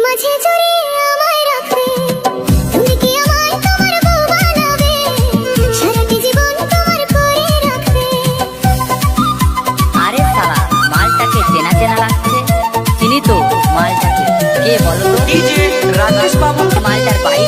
মাঝে জড়িয়ে আমায় রাখবে, তুমি কি আমায় তোমার বউ বানাবে, সারাটি জীবন তোমার করে রাখবে। আরে শালা, মালটাকে চেনা চেনা লাগছে। চিনি তো মালটাকে, কে বলো তো? রাকেশ বাবু। মালটার বাড়ি